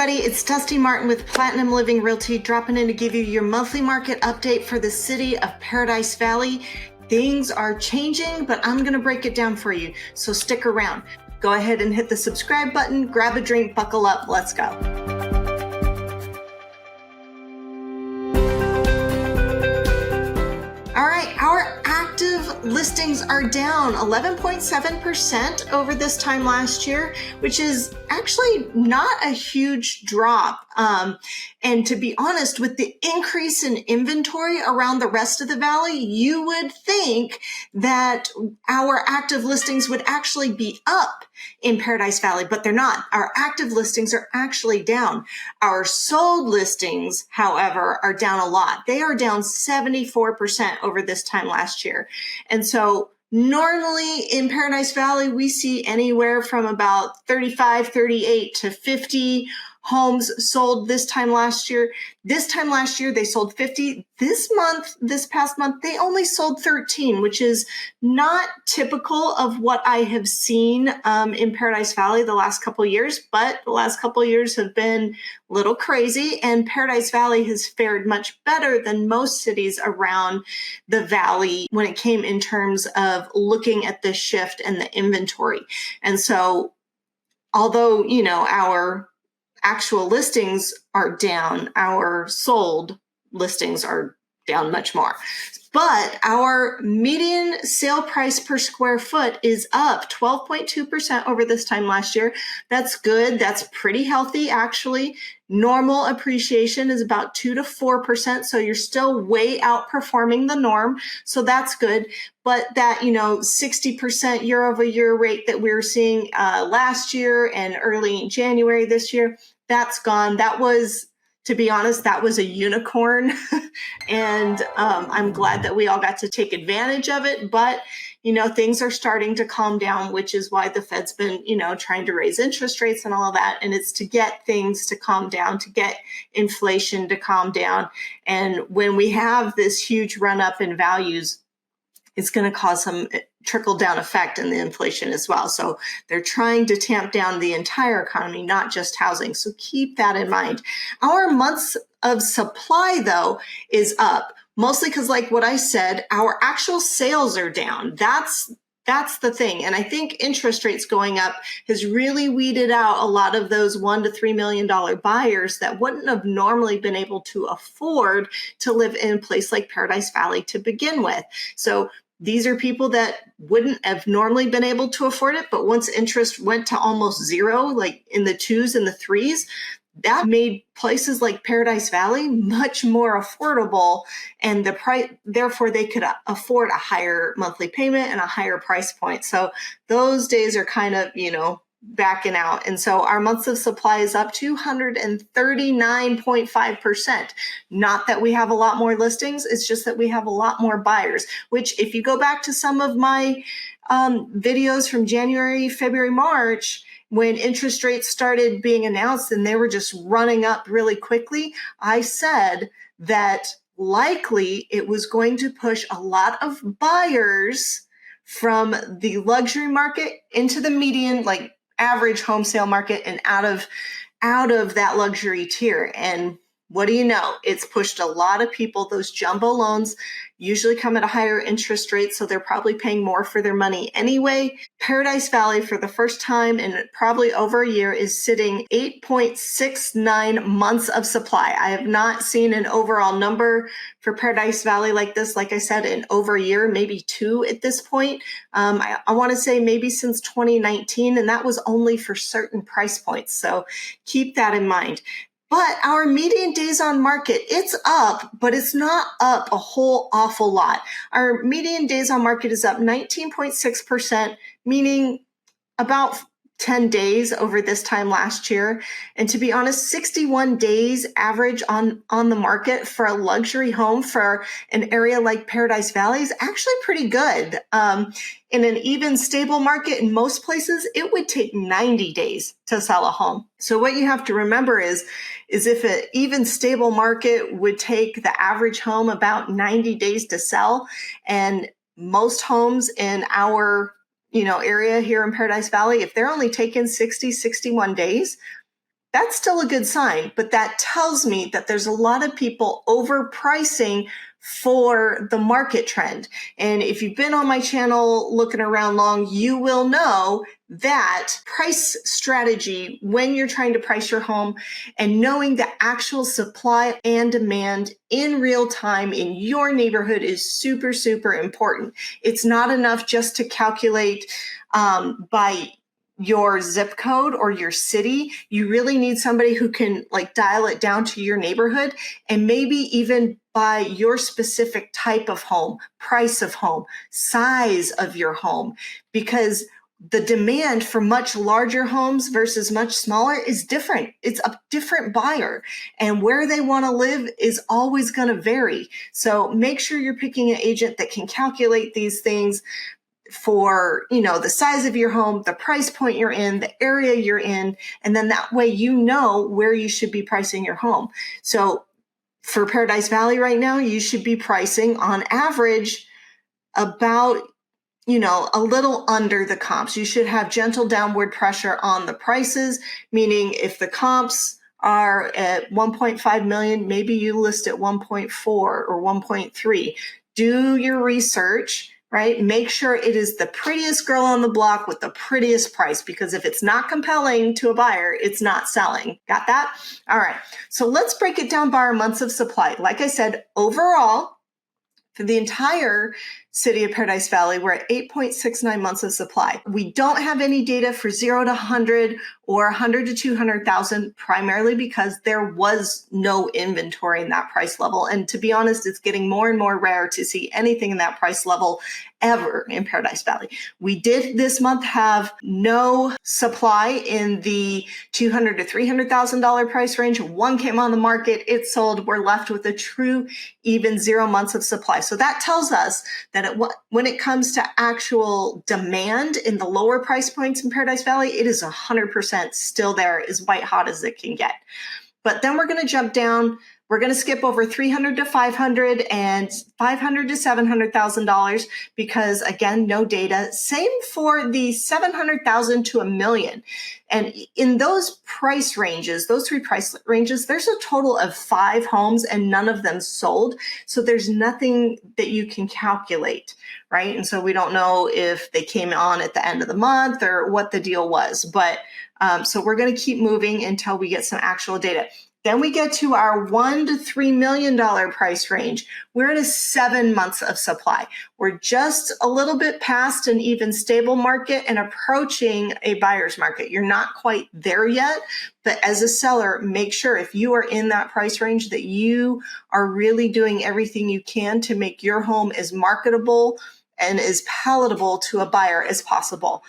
everybody, it's Dusti Martin with Platinum Living Realty, dropping in to give you your monthly market update for the city of Paradise Valley. Things are changing, but I'm going to break it down for you, so stick around. Go ahead and hit the subscribe button, grab a drink, buckle up, let's go. All right, our active listings are down 11.7% over this time last year, which is actually not a huge drop. And to be honest, with the increase in inventory around the rest of the valley, you would think that our active listings would actually be up in Paradise Valley, but they're not. Our active listings are actually down. Our sold listings, however, are down a lot. They are down 74% over this time last year. And so normally in Paradise Valley, we see anywhere from about 35, 38 to 50 homes sold this time last year. This time last year, they sold 50. This past month, they only sold 13, which is not typical of what I have seen in Paradise Valley the last couple of years, but the last couple of years have been a little crazy, and Paradise Valley has fared much better than most cities around the valley when it came in terms of looking at the shift and the inventory. And so, although, our actual listings are down, our sold listings are down much more. But our median sale price per square foot is up 12.2% over this time last year. That's good. That's pretty healthy, actually. Normal appreciation is about 2 to 4%. So you're still way outperforming the norm. So that's good. But that, 60% year over year rate that we were seeing last year and early in January this year, that's gone. That was, to be honest, that was a unicorn. And I'm glad that we all got to take advantage of it. But, things are starting to calm down, which is why the Fed's been, trying to raise interest rates and all of that. And it's to get things to calm down, to get inflation to calm down. And when we have this huge run up in values, it's going to cause some trickle down effect in the inflation as well. So they're trying to tamp down the entire economy, not just housing. So keep that in mind. Our months of supply, though, is up, mostly because, like what I said, our actual sales are down. That's the thing. And I think interest rates going up has really weeded out a lot of those $1 to $3 million buyers that wouldn't have normally been able to afford to live in a place like Paradise Valley to begin with. So these are people that wouldn't have normally been able to afford it, but once interest went to almost zero, like in the 2s and the 3s, that made places like Paradise Valley much more affordable, and the price, therefore they could afford a higher monthly payment and a higher price point. So those days are kind of, backing out. And so our months of supply is up 239.5%. Not that we have a lot more listings, it's just that we have a lot more buyers, which if you go back to some of my videos from January, February, March, when interest rates started being announced and they were just running up really quickly, I said that likely it was going to push a lot of buyers from the luxury market into the median, like average home sale market, and out of that luxury tier. And what do you know? It's pushed a lot of people. Those jumbo loans usually come at a higher interest rate, so they're probably paying more for their money anyway. Paradise Valley, for the first time in probably over a year, is sitting 8.69 months of supply. I have not seen an overall number for Paradise Valley like this, like I said, in over a year, maybe 2 at this point. I want to say maybe since 2019, and that was only for certain price points. So keep that in mind. But our median days on market, it's up, but it's not up a whole awful lot. Our median days on market is up 19.6%, meaning about 10 days over this time last year. And to be honest, 61 days average on the market for a luxury home for an area like Paradise Valley is actually pretty good. In an even stable market in most places, it would take 90 days to sell a home. So what you have to remember is if an even stable market would take the average home about 90 days to sell, and most homes in our area here in Paradise Valley, if they're only taking 60, 61 days, that's still a good sign, but that tells me that there's a lot of people overpricing for the market trend. And if you've been on my channel looking around long, you will know that price strategy when you're trying to price your home and knowing the actual supply and demand in real time in your neighborhood is super, super important. It's not enough just to calculate by your zip code or your city. You really need somebody who can like dial it down to your neighborhood and maybe even by your specific type of home, price of home, size of your home, because the demand for much larger homes versus much smaller is different. It's a different buyer, and where they want to live is always going to vary. So make sure you're picking an agent that can calculate these things for, the size of your home, the price point you're in, the area you're in, and then that way you know where you should be pricing your home. So for Paradise Valley right now, you should be pricing on average about, a little under the comps. You should have gentle downward pressure on the prices, meaning if the comps are at 1.5 million, maybe you list at 1.4 or 1.3. Do your research, right? Make sure it is the prettiest girl on the block with the prettiest price, because if it's not compelling to a buyer, it's not selling. Got that? All right. So let's break it down by our months of supply. Like I said, overall, for the entire city of Paradise Valley, we're at 8.69 months of supply. We don't have any data for 0 to 100 or 100 to 200,000, primarily because there was no inventory in that price level. And to be honest, it's getting more and more rare to see anything in that price level ever in Paradise Valley. We did this month have no supply in the $200,000 to $300,000 price range. One came on the market, it sold. We're left with a true even 0 months of supply. So that tells us that when it comes to actual demand in the lower price points in Paradise Valley, it is 100% still there, as white hot as it can get. But then we're going to jump down. We're going to skip over 300 to 500 and 500 to $700,000 because, again, no data. Same for the 700,000 to $1 million. And in those price ranges, those three price ranges, there's a total of 5 homes and none of them sold. So there's nothing that you can calculate, right? And so we don't know if they came on at the end of the month or what the deal was. But so we're going to keep moving until we get some actual data. Then we get to our $1 to $3 million price range. We're in a 7 months of supply. We're just a little bit past an even stable market and approaching a buyer's market. You're not quite there yet, but as a seller, make sure if you are in that price range that you are really doing everything you can to make your home as marketable and as palatable to a buyer as possible.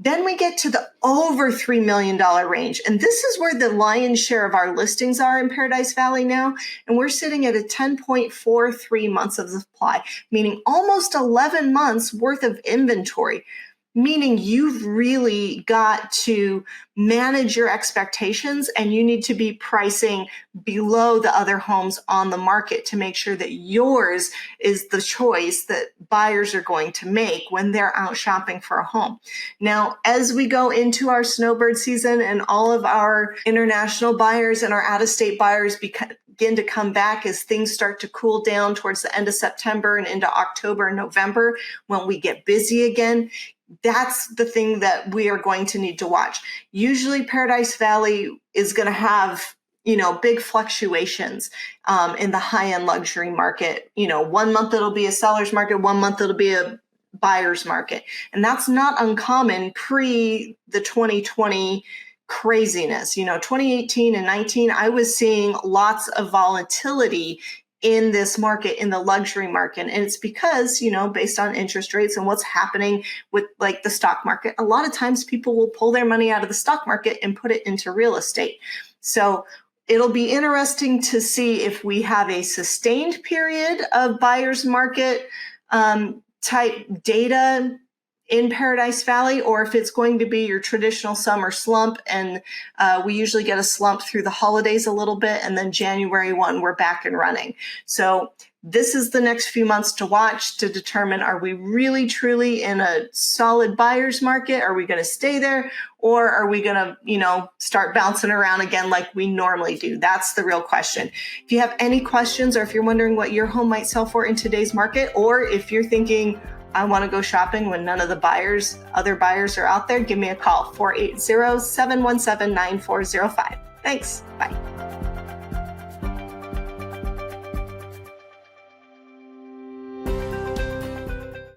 Then we get to the over $3 million range. And this is where the lion's share of our listings are in Paradise Valley now. And we're sitting at a 10.43 months of supply, meaning almost 11 months worth of inventory, meaning you've really got to manage your expectations and you need to be pricing below the other homes on the market to make sure that yours is the choice that buyers are going to make when they're out shopping for a home. Now, as we go into our snowbird season and all of our international buyers and our out-of-state buyers begin to come back as things start to cool down towards the end of September and into October and November, when we get busy again, that's the thing that we are going to need to watch. Usually Paradise Valley is going to have, big fluctuations in the high-end luxury market. 1 month it'll be a seller's market, 1 month it'll be a buyer's market. And that's not uncommon pre the 2020 craziness. 2018 and 19, I was seeing lots of volatility in this market, in the luxury market. And it's because, based on interest rates and what's happening with like the stock market, a lot of times people will pull their money out of the stock market and put it into real estate. So it'll be interesting to see if we have a sustained period of buyer's market type data in Paradise Valley, or if it's going to be your traditional summer slump. And we usually get a slump through the holidays a little bit, and then January 1, we're back and running. So this is the next few months to watch to determine, are we really truly in a solid buyer's market? Are we going to stay there? Or are we going to, start bouncing around again like we normally do? That's the real question. If you have any questions, or if you're wondering what your home might sell for in today's market, or if you're thinking, I want to go shopping when none of the other buyers are out there, give me a call, 480-717-9405. Thanks. Bye.